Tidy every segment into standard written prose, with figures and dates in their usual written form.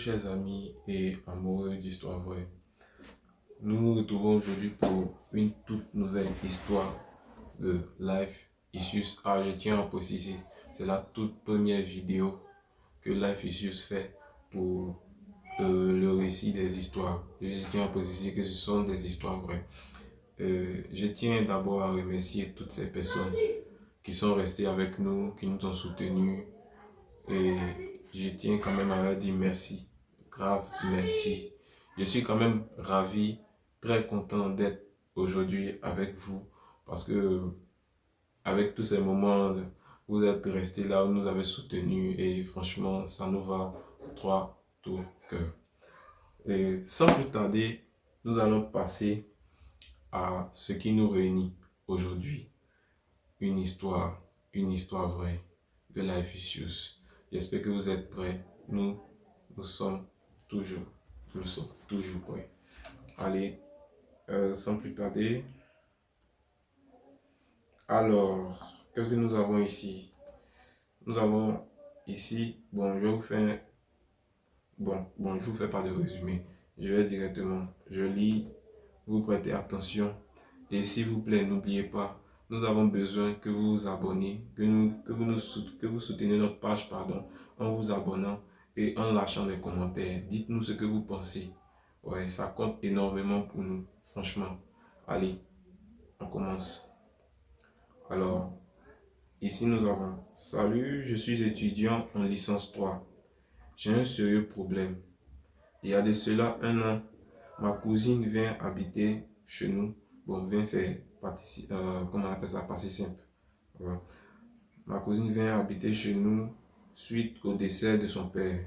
chers amis et amoureux d'Histoire vraie. Nous nous retrouvons aujourd'hui pour une toute nouvelle histoire de Life Issues. Je tiens à préciser, c'est la toute première vidéo que Life Issues fait pour le récit des histoires. Je tiens à préciser que ce sont des histoires vraies. Je tiens d'abord à remercier toutes ces personnes qui sont restées avec nous, qui nous ont soutenus. Et je tiens quand même à leur dire merci, grave merci. Je suis quand même ravi, très content d'être aujourd'hui avec vous parce que avec tous ces moments, vous êtes restés là, vous nous avez soutenus et franchement, ça nous va droit au cœur. Et sans plus tarder, nous allons passer à ce qui nous réunit aujourd'hui. Une histoire vraie de Life Issues. J'espère que vous êtes prêts. Nous sommes toujours prêts. Allez, sans plus tarder. Alors, qu'est-ce que nous avons ici? Nous avons ici, je vous fais pas de résumé. Je vais directement, je lis, vous prêtez attention. Et s'il vous plaît, n'oubliez pas, nous avons besoin que vous vous abonnez, que vous soutenez notre page, en vous abonnant et en lâchant des commentaires. Dites-nous ce que vous pensez. Ouais, ça compte énormément pour nous, franchement. Allez, on commence. Alors, ici nous avons: Salut, je suis étudiant en licence 3. J'ai un sérieux problème. Il y a de cela un an, ma cousine vient habiter chez nous. Vient c'est comment on appelle ça, passé simple. Ouais. Ma cousine vient habiter chez nous suite au décès de son père,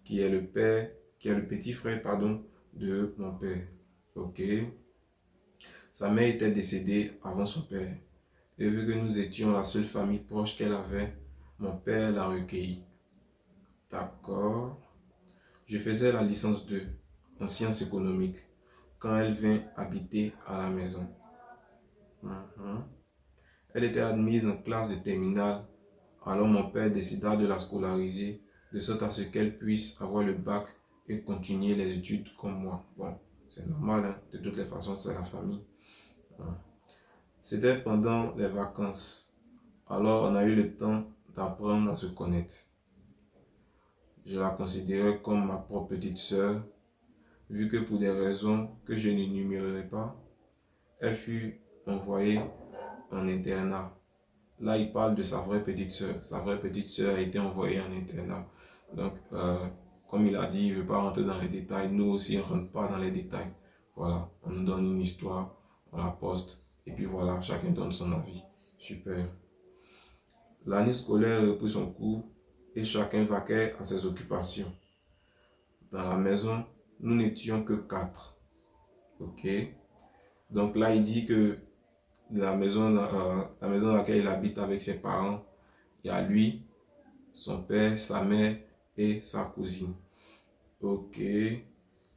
qui est le petit frère, de mon père. Ok. Sa mère était décédée avant son père. Et vu que nous étions la seule famille proche qu'elle avait, mon père l'a recueillie. D'accord. Je faisais la licence 2 en sciences économiques quand elle vint habiter à la maison. Elle était admise en classe de terminale, alors mon père décida de la scolariser, de sorte à ce qu'elle puisse avoir le bac et continuer les études comme moi. C'est normal, hein? De toutes les façons, c'est la famille. C'était pendant les vacances, alors on a eu le temps d'apprendre à se connaître. Je la considérais comme ma propre petite sœur, vu que pour des raisons que je n'énumérerai pas, elle fut envoyée en internat. Là, il parle de sa vraie petite sœur. Sa vraie petite sœur a été envoyée en internat. Donc, comme il a dit, il ne veut pas rentrer dans les détails. Nous aussi, on ne rentre pas dans les détails. Voilà, on nous donne une histoire, on la poste, et puis voilà, chacun donne son avis. Super. L'année scolaire reprit son cours et chacun vaquait à ses occupations. Dans la maison, nous n'étions que 4. Ok. Donc là, il dit que la maison dans laquelle il habite avec ses parents, il y a lui, son père, sa mère et sa cousine. Ok. Et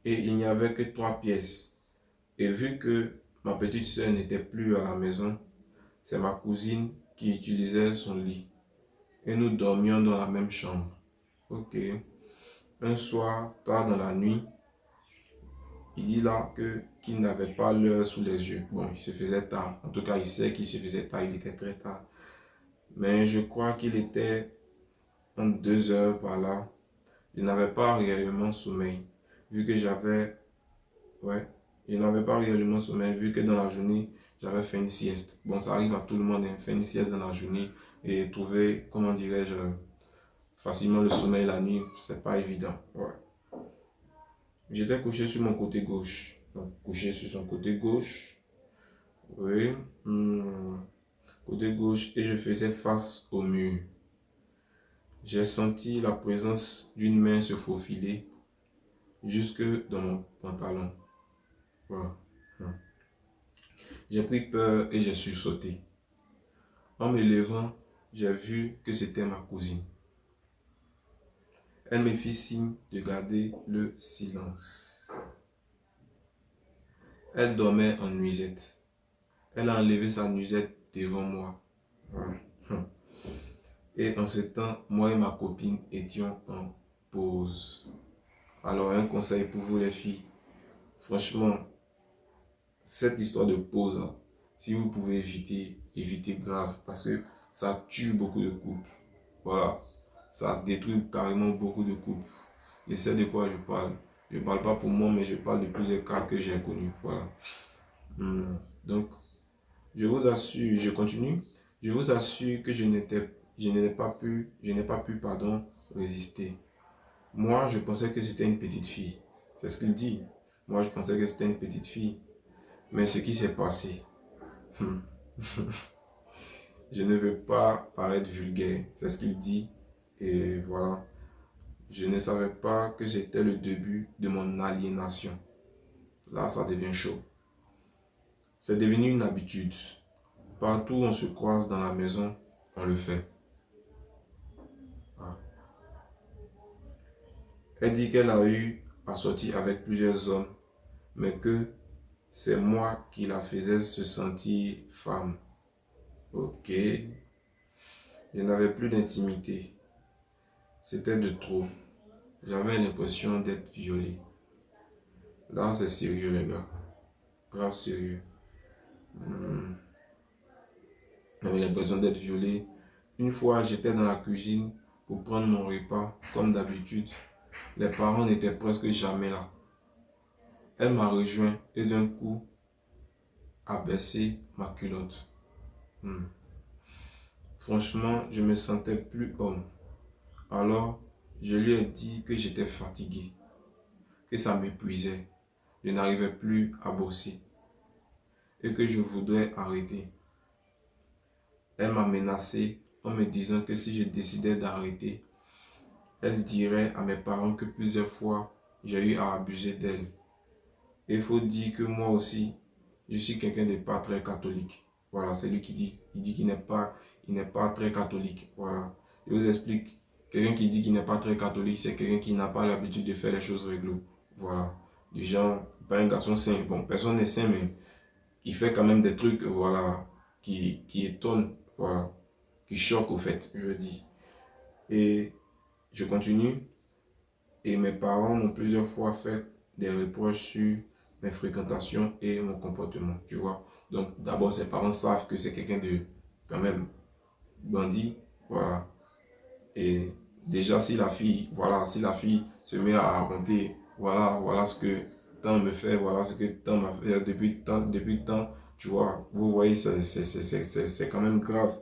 il n'y avait que 3 pièces. Et vu que ma petite soeur n'était plus à la maison, c'est ma cousine qui utilisait son lit. Et nous dormions dans la même chambre. Ok. Un soir, tard dans la nuit, il dit là qu'il n'avait pas l'heure sous les yeux. Il se faisait tard. En tout cas, il sait qu'il se faisait tard. Il était très tard. Mais je crois qu'il était en 2 heures par là. Je n'avais pas réellement sommeil. Vu que je n'avais pas réellement sommeil. Vu que dans la journée, j'avais fait une sieste. Ça arrive à tout le monde, hein, faire une sieste dans la journée et trouver, comment dirais-je, facilement le sommeil la nuit. C'est pas évident. Ouais. J'étais couché sur mon côté gauche. Donc, couché sur son côté gauche. Oui. Côté gauche. Et je faisais face au mur. J'ai senti la présence d'une main se faufiler jusque dans mon pantalon. Voilà. J'ai pris peur et j'ai sursauté. En me levant, j'ai vu que c'était ma cousine. Elle me fit signe de garder le silence. Elle dormait en nuisette. Elle a enlevé sa nuisette devant moi. Et en ce temps, moi et ma copine étions en pause. Alors, un conseil pour vous les filles. Franchement, cette histoire de pause, là, si vous pouvez éviter, évitez grave. Parce que ça tue beaucoup de couples. Voilà. Ça détruit carrément beaucoup de couples. Et c'est de quoi je parle. Je ne parle pas pour moi, mais je parle de plusieurs cas que j'ai connus. Voilà. Donc, je vous assure, je continue. Je vous assure que je n'ai pas pu, pardon, résister. Moi, je pensais que c'était une petite fille. C'est ce qu'il dit. Moi, je pensais que c'était une petite fille. Mais ce qui s'est passé, hmm, je ne veux pas paraître vulgaire. C'est ce qu'il dit. Et voilà. Je ne savais pas que c'était le début de mon aliénation. Là, ça devient chaud. C'est devenu une habitude. Partout où on se croise dans la maison, on le fait. Ah. Elle dit qu'elle a eu à sortir avec plusieurs hommes, mais que c'est moi qui la faisais se sentir femme. Ok. Je n'avais plus d'intimité. C'était de trop. J'avais l'impression d'être violé. Là, c'est sérieux, les gars. Grave sérieux. J'avais l'impression d'être violé. Une fois, j'étais dans la cuisine pour prendre mon repas, comme d'habitude. Les parents n'étaient presque jamais là. Elle m'a rejoint et d'un coup a baissé ma culotte. Franchement, je me sentais plus homme. Alors, je lui ai dit que j'étais fatigué, que ça m'épuisait. Je n'arrivais plus à bosser et que je voudrais arrêter. Elle m'a menacé en me disant que si je décidais d'arrêter, elle dirait à mes parents que plusieurs fois j'ai eu à abuser d'elle. Et il faut dire que moi aussi, je suis quelqu'un de pas très catholique. Voilà, c'est lui qui dit. Il dit il n'est pas très catholique. Voilà. Je vous explique. Quelqu'un qui dit qu'il n'est pas très catholique, c'est quelqu'un qui n'a pas l'habitude de faire les choses réglo. Voilà. Du genre, pas un garçon saint. Bon, personne n'est saint, mais il fait quand même des trucs, voilà, qui étonnent, voilà, qui choquent au fait, je dis. Et je continue. Et mes parents m'ont plusieurs fois fait des reproches sur mes fréquentations et mon comportement, tu vois. Donc, d'abord, ses parents savent que c'est quelqu'un de, quand même, bandit, voilà. Et déjà, si la fille, voilà, si la fille se met à raconter, voilà ce que tant me fait, voilà ce que tant m'a fait depuis tant, tu vois, vous voyez, c'est quand même grave.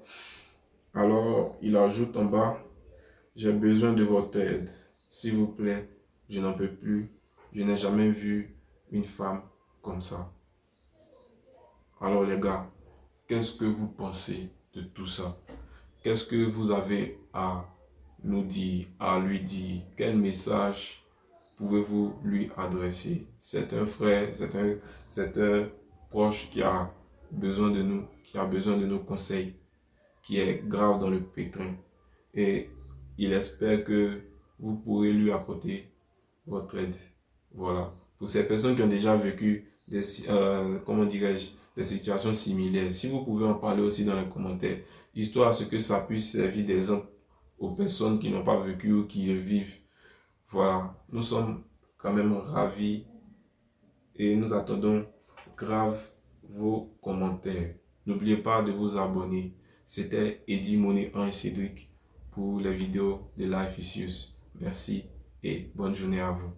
Alors, il ajoute en bas, j'ai besoin de votre aide. S'il vous plaît, je n'en peux plus. Je n'ai jamais vu une femme comme ça. Alors les gars, qu'est-ce que vous pensez de tout ça? Qu'est-ce que vous avez à nous dire, à lui dire? Quel message pouvez-vous lui adresser? C'est un frère, c'est un proche qui a besoin de nous, qui a besoin de nos conseils, qui est grave dans le pétrin. Et il espère que vous pourrez lui apporter votre aide. Voilà. Pour ces personnes qui ont déjà vécu comment dirais-je, des situations similaires, si vous pouvez en parler aussi dans les commentaires, histoire à ce que ça puisse servir d'exemple aux personnes qui n'ont pas vécu ou qui le vivent. Voilà. Nous sommes quand même ravis et nous attendons grave vos commentaires. N'oubliez pas de vous abonner. C'était Eddie Monet 1 et Cédric pour les vidéos de Life Issues. Merci et bonne journée à vous.